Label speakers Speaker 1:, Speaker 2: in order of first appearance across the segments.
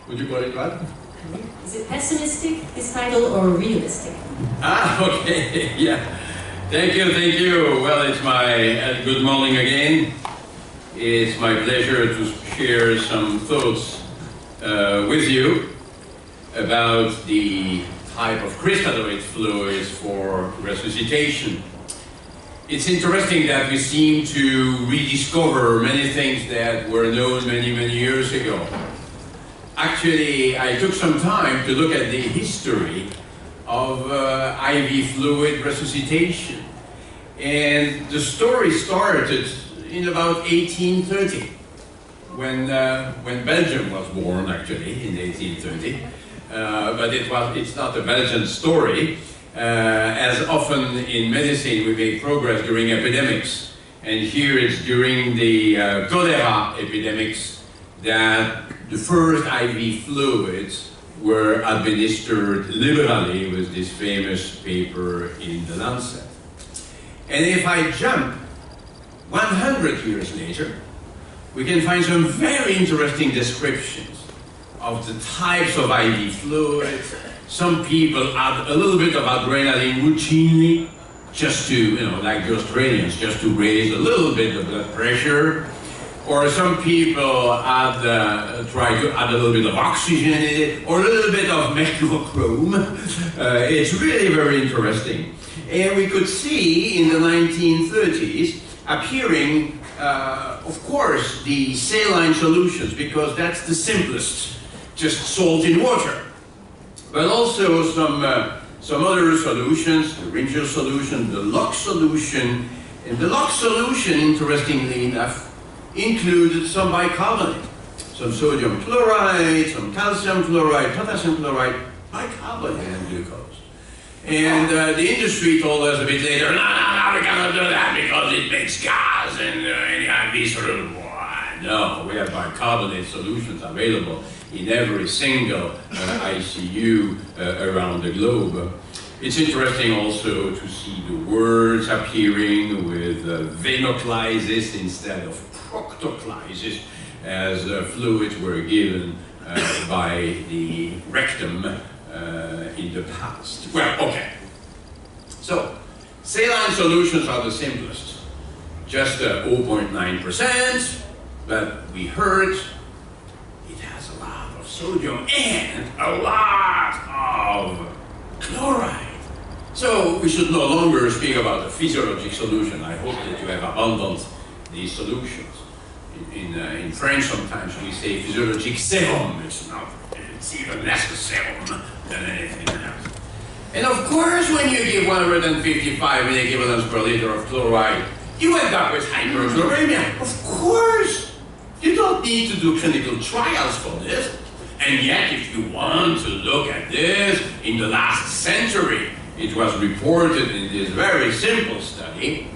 Speaker 1: Would you call it what?
Speaker 2: Is it pessimistic, this title, or realistic?
Speaker 1: Ah, okay, yeah. Thank you, thank you. Well, it's my good morning again. It's my pleasure to share some thoughts with you about the type of crystalloid fluids for resuscitation. It's interesting that we seem to rediscover many things that were known many, many years ago. Actually, I took some time to look at the history of IV fluid resuscitation. And the story started in about 1830, when Belgium was born, actually, in 1830. But it's not a Belgian story. As often in medicine, we make progress during epidemics. And here it's during the cholera epidemics that the first IV fluids were administered liberally with this famous paper in the Lancet. And if I jump 100 years later, we can find some very interesting descriptions of the types of IV fluids. Some people add a little bit of adrenaline routinely, just to, like the Australians, just to raise a little bit of blood pressure. Or some people try to add a little bit of oxygen in it, or a little bit of mercurochrome. It's really very interesting. And we could see in the 1930s appearing, of course, the saline solutions, because that's the simplest, just salt in water. But also some other solutions, the Ringer solution, the Lux solution. And the Lux solution, interestingly enough, included some bicarbonate, some sodium chloride, some calcium chloride, potassium chloride, bicarbonate and glucose. And the industry told us a bit later, no, we cannot do that because it makes gas and any IV sort of, no, we have bicarbonate solutions available in every single ICU around the globe. It's interesting also to see the words appearing with venoclysis instead of proctoclysis, as fluids were given by the rectum in the past. Well, okay. So, saline solutions are the simplest. Just 0.9%, but we heard it has a lot of sodium and a lot of chloride. So we should no longer speak about a physiologic solution. I hope that you have abandoned these solutions. In French sometimes we say physiologic serum. It's even less a serum than anything else. And of course, when you give 155 milliequivalents per liter of chloride, you end up with hyperchloremia. Of course! You don't need to do clinical trials for this. And yet, if you want to look at this, in the last century, it was reported in this very simple study,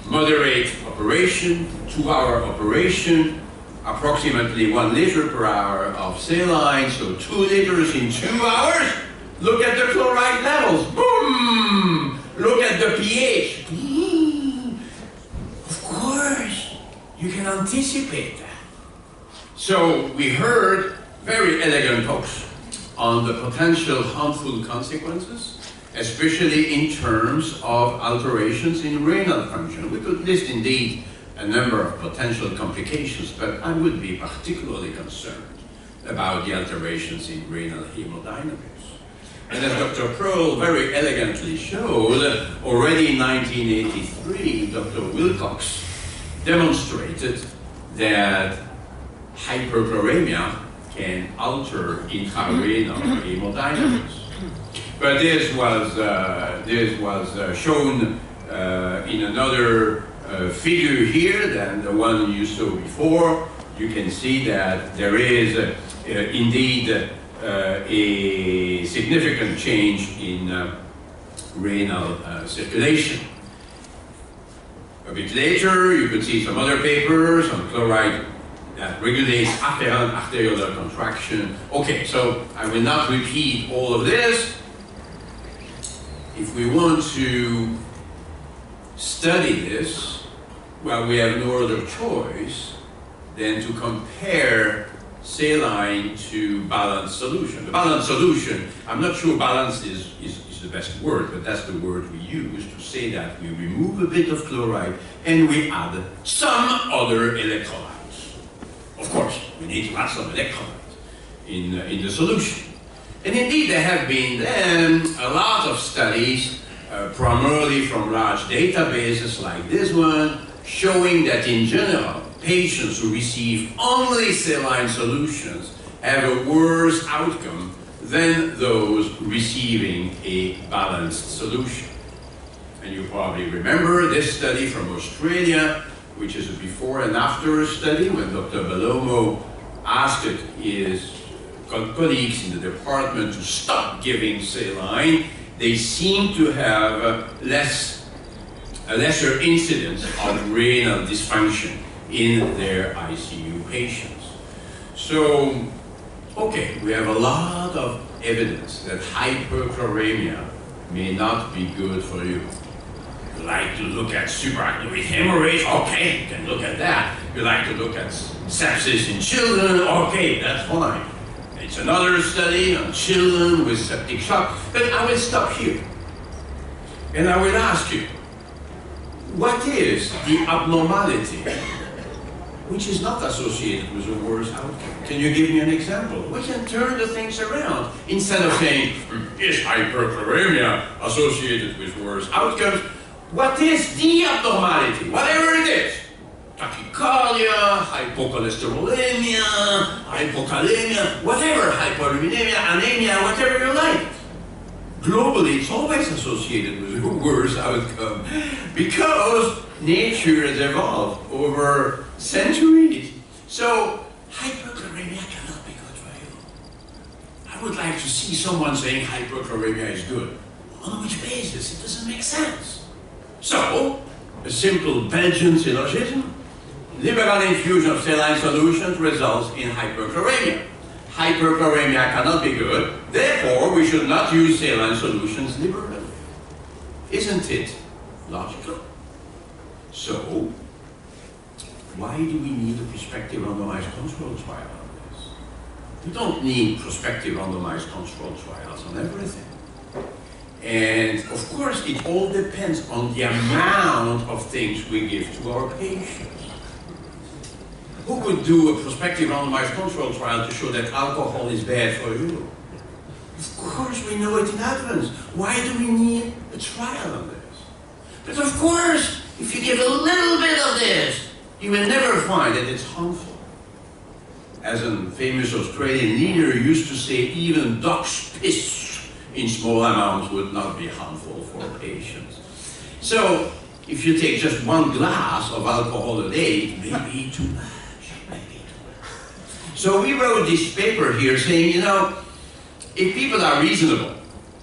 Speaker 1: moderate operation, 2-hour operation, approximately 1 liter per hour of saline, so 2 liters in 2 hours. Look at the chloride levels, boom! Look at the pH, boom! Of course, you can anticipate that. So we heard very elegant talks on the potential harmful consequences, especially in terms of alterations in renal function. We could list indeed a number of potential complications, but I would be particularly concerned about the alterations in renal hemodynamics. And as Dr. Pearl very elegantly showed, already in 1983, Dr. Wilcox demonstrated that hyperchloremia can alter intrarenal hemodynamics. But this was shown in another figure here than the one you saw before. You can see that there is indeed a significant change in renal circulation. A bit later, you could see some other papers on chloride that regulates afferent arteriolar contraction. Okay, so I will not repeat all of this. If we want to study this, well, we have no other choice than to compare saline to balanced solution. The balanced solution, I'm not sure balance is the best word, but that's the word we use to say that we remove a bit of chloride and we add some other electrolytes. Of course, we need to add some electrolytes in the solution. And indeed, there have been a lot of studies, primarily from large databases like this one, showing that in general, patients who receive only saline solutions have a worse outcome than those receiving a balanced solution. And you probably remember this study from Australia, which is a before and after study, when Dr. Bellomo asked his colleagues in the department to stop giving saline. They seem to have a lesser incidence of renal dysfunction in their ICU patients. So, okay, we have a lot of evidence that hyperchloremia may not be good for you. You like to look at supraacute hemorrhage? Okay, you can look at that. You like to look at sepsis in children? Okay, that's fine. It's another study on children with septic shock, but I will stop here. And I will ask you, what is the abnormality which is not associated with a worse outcome? Can you give me an example? We can turn the things around. Instead of saying, is hyperchloremia associated with worse outcomes? What is the abnormality? Whatever it is. Tachycardia, hypocholesterolemia, hypokalemia, whatever, hypolipidemia, anemia, whatever you like. Globally, it's always associated with a worse outcome because nature has evolved over centuries. So, hyperchloremia cannot be good for you. I would like to see someone saying hyperchloremia is good. On which basis? It doesn't make sense. So, a simple Belgian syllogism. Liberal infusion of saline solutions results in hyperchloremia. Hyperchloremia cannot be good, therefore we should not use saline solutions liberally. Isn't it logical? So, why do we need a prospective randomized control trial on this? We don't need prospective randomized control trials on everything. And of course, it all depends on the amount of things we give to our patients. Who could do a prospective randomized control trial to show that alcohol is bad for you? Of course, we know it in advance. Why do we need a trial on this? But of course, if you give a little bit of this, you will never find that it's harmful. As a famous Australian leader used to say, even dog's piss in small amounts would not be harmful for patients. So, if you take just one glass of alcohol a day, it may be too much. So we wrote this paper here saying, you know, if people are reasonable,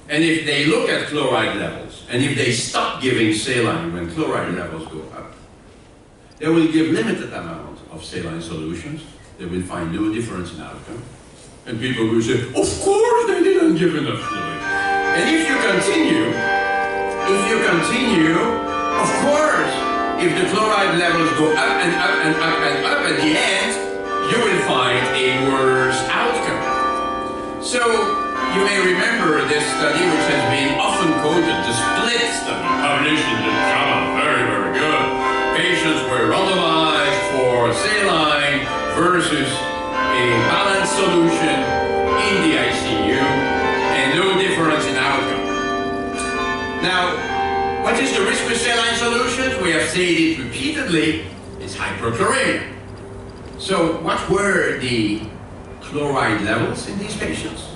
Speaker 1: and if they look at chloride levels, and if they stop giving saline when chloride levels go up, they will give limited amount of saline solutions. They will find no difference in outcome. And people will say, of course they didn't give enough fluid. And if you continue, of course, if the chloride levels go up and up and up and up, at the end, you will find a worse outcome. So, you may remember this study, which has been often quoted, the SPLIT study, published in the JAMA, very, very good. Patients were randomized for saline versus a balanced solution in the ICU, and no difference in outcome. Now, what is the risk with saline solutions? We have said it repeatedly, it's hyperchloremia. So, what were the chloride levels in these patients?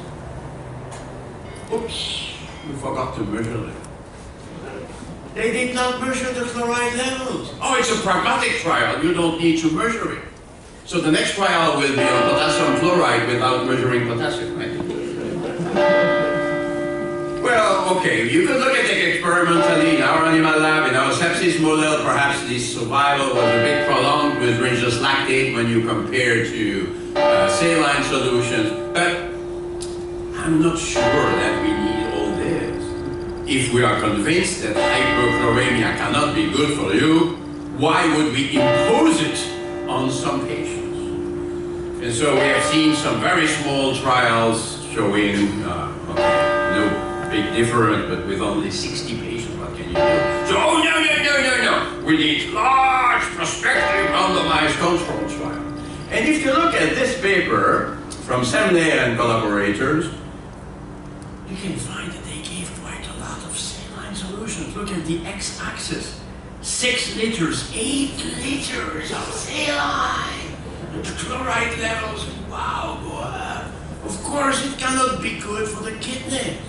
Speaker 1: Oops, we forgot to measure them. They did not measure the chloride levels. Oh, it's a pragmatic trial, you don't need to measure it. So the next trial will be on potassium chloride without measuring potassium, right? Well, okay, you could look at it experimentally in our animal lab, in our sepsis model. Perhaps this survival was a bit prolonged with rangeless lactate when you compare to saline solutions, but I'm not sure that we need all this. If we are convinced that hyperchloremia cannot be good for you, why would we impose it on some patients? And so we have seen some very small trials showing no big difference, but with only 60 patients, what can you do? So, oh no, we need large prospective randomized control trial. And if you look at this paper from Semler and collaborators, you can find that they gave quite a lot of saline solutions. Look at the x-axis. 6 liters, 8 liters of saline. The chloride levels, wow, go up. Of course, it cannot be good for the kidneys.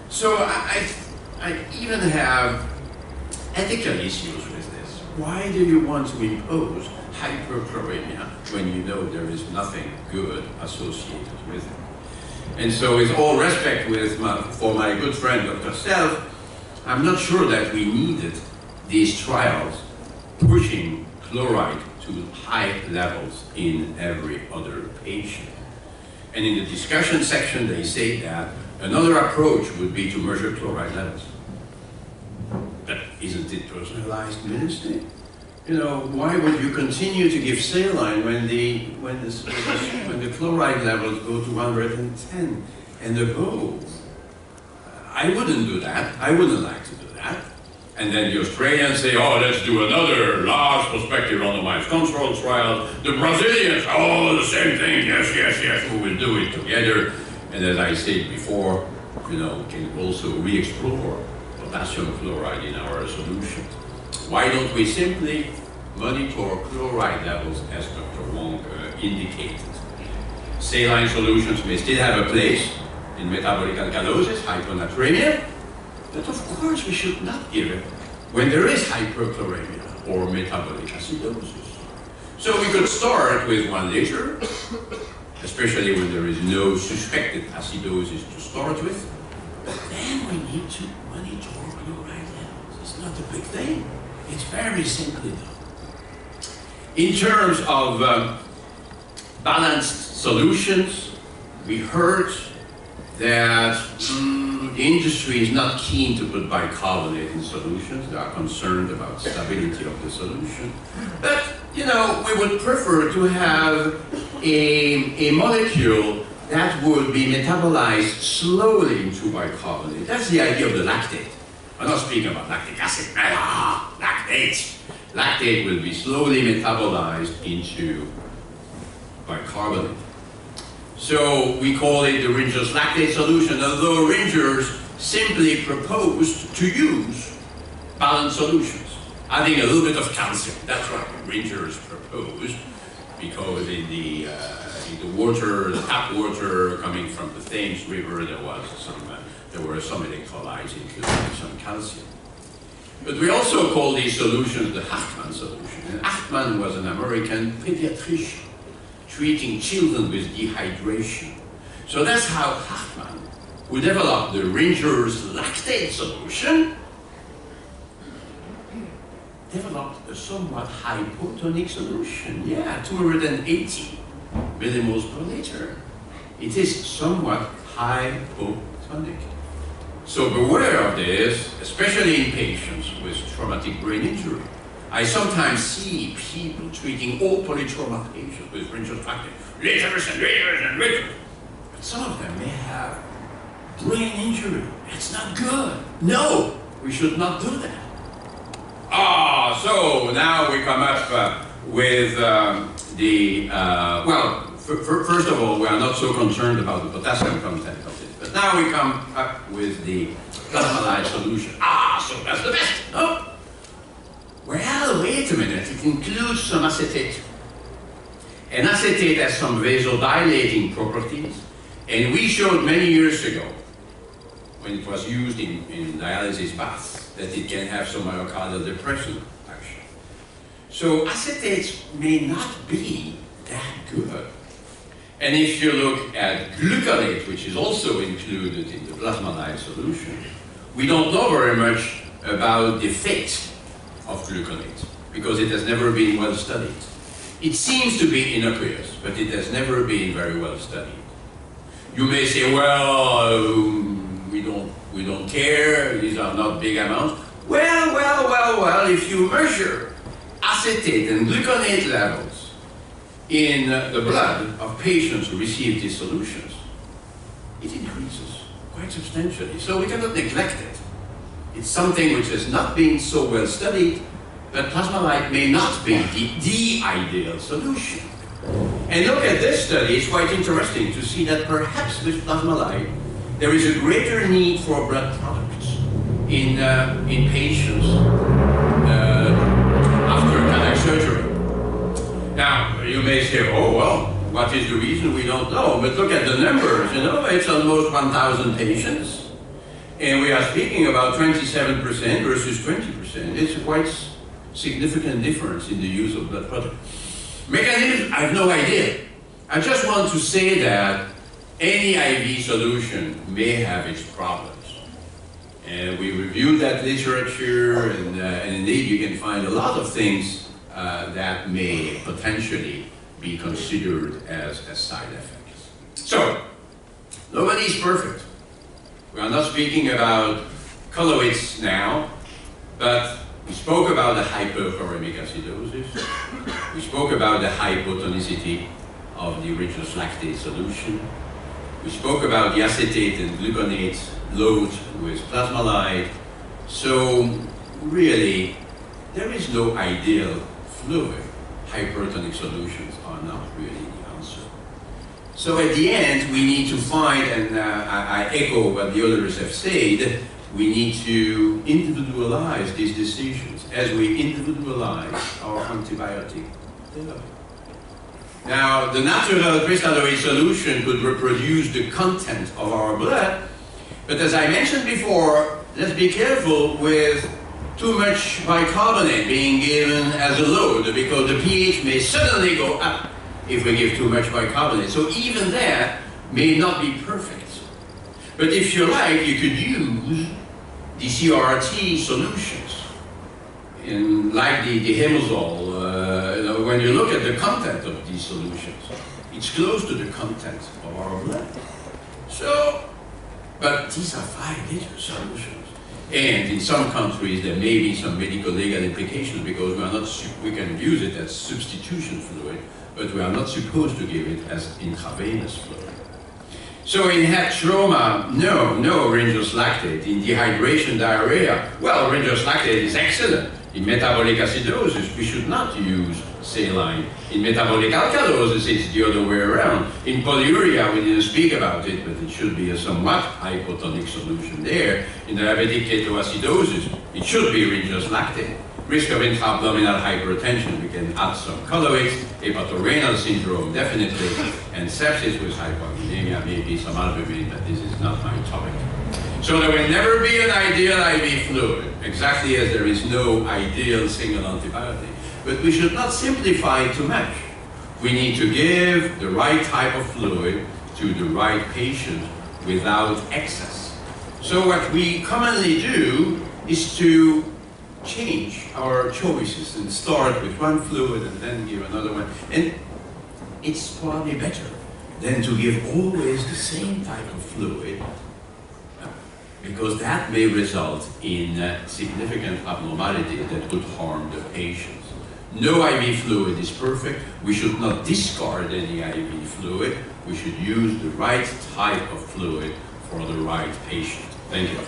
Speaker 1: So I even have ethical issues with this. Why do you want to impose hyperchloremia when you know there is nothing good associated with it? And so with all respect for my good friend Dr. Self, I'm not sure that we needed these trials pushing chloride to high levels in every other patient. And in the discussion section they say that another approach would be to measure chloride levels. But isn't it personalized medicine? You know, why would you continue to give saline when the chloride levels go to 110 and above? I wouldn't do that. I wouldn't like to do that. And then the Australians say, oh, let's do another large prospective randomized control trial. The Brazilians, oh, the same thing, yes, we will do it together. And as I said before, you know, we can also re-explore potassium chloride in our solutions. Why don't we simply monitor chloride levels as Dr. Wong indicated? Saline solutions may still have a place in metabolic alkalosis, hyponatremia, but of course we should not give it when there is hyperchloremia or metabolic acidosis. So we could start with 1 liter, especially when there is no suspected acidosis to start with. But then we need to monitor chloride levels. It's not a big thing. It's very simply done. In terms of balanced solutions, we heard that the industry is not keen to put bicarbonate in solutions. They are concerned about stability of the solution. But, you know, we would prefer to have a molecule that would be metabolized slowly into bicarbonate. That's the idea of the lactate. I'm not speaking about lactic acid. Lactate. Lactate will be slowly metabolized into bicarbonate. So we call it the Ringer's lactate solution, although Ringer's simply proposed to use balanced solutions, adding a little bit of calcium. That's what Ringer's proposed, because in the water, the tap water coming from the Thames River, there were some electrolytes, including some calcium. But we also call these solutions the Hartmann solution. And Hartmann was an American pediatrician treating children with dehydration. So that's how Hartmann, who developed the Ringer's lactate solution, developed a somewhat hypotonic solution. Yeah, 280 millimoles per liter. It is somewhat hypotonic. So beware of this, especially in patients with traumatic brain injury. I sometimes see people treating all polytrauma patients with Ringer's lactate, liters and liters and liters. But some of them may have brain injury. That's not good. No, we should not do that. So now we come up with first of all, we are not so concerned about the potassium content of it. But now we come up with the plasmalide solution. So that's the best. No? Well, wait a minute. It includes some acetate. And acetate has some vasodilating properties. And we showed many years ago, when it was used in dialysis baths, that it can have some myocardial depression action. So acetates may not be that good. And if you look at gluconate, which is also included in the plasmalide solution, we don't know very much about the fate of gluconate, because it has never been well studied. It seems to be innocuous, but it has never been very well studied. You may say, well, we don't care, these are not big amounts. Well, if you measure acetate and gluconate levels in the blood of patients who receive these solutions, it increases quite substantially. So we cannot neglect it. It's something which has not been so well studied, but plasma light may not be the ideal solution. And look at this study, it's quite interesting to see that perhaps with plasma light, there is a greater need for blood products in patients after cardiac surgery. Now, you may say, oh, well, what is the reason? We don't know. But look at the numbers, you know, it's almost 1,000 patients. And we are speaking about 27% versus 20%. It's a quite significant difference in the use of blood products. Mechanism, I have no idea. I just want to say that any IV solution may have its problems. And we reviewed that literature, and indeed you can find a lot of things that may potentially be considered as side effects. So, nobody is perfect. We are not speaking about colloids now, but we spoke about the hyperchloremic acidosis. We spoke about the hypotonicity of the original lactate solution. We spoke about the acetate and gluconate load with plasma light. So really, there is no ideal fluid. Hypertonic solutions are not really the answer. So at the end, we need to find, and I echo what the others have said, we need to individualize these decisions as we individualize our antibiotic therapy. Now, the natural crystalloid solution could reproduce the content of our blood, but as I mentioned before, let's be careful with too much bicarbonate being given as a load, because the pH may suddenly go up if we give too much bicarbonate. So even that may not be perfect. But if you like, you could use the CRT solutions, like the hemazole. When you look at the content of these solutions, it's close to the content of our blood. So, but these are 5-liter solutions. And in some countries, there may be some medical legal implications because we can use it as substitution fluid, but we are not supposed to give it as intravenous fluid. So in head trauma, no Ringer's lactate. In dehydration, diarrhea, well, Ringer's lactate is excellent. In metabolic acidosis, we should not use saline. In metabolic alkalosis, it's the other way around. In polyuria, we didn't speak about it, but it should be a somewhat hypotonic solution there. In diabetic ketoacidosis, it should be Ringer's lactate. Risk of intra-abdominal hypertension, we can add some colloids. Hepatorenal syndrome, definitely. And sepsis with hypovolemia, maybe some albumin, but this is not my topic. So there will never be an ideal IV fluid, exactly as there is no ideal single antibiotic. But we should not simplify it too much. We need to give the right type of fluid to the right patient without excess. So what we commonly do is to change our choices and start with one fluid and then give another one. And it's probably better than to give always the same type of fluid, because that may result in significant abnormalities that could harm the patients. No IV fluid is perfect. We should not discard any IV fluid. We should use the right type of fluid for the right patient. Thank you.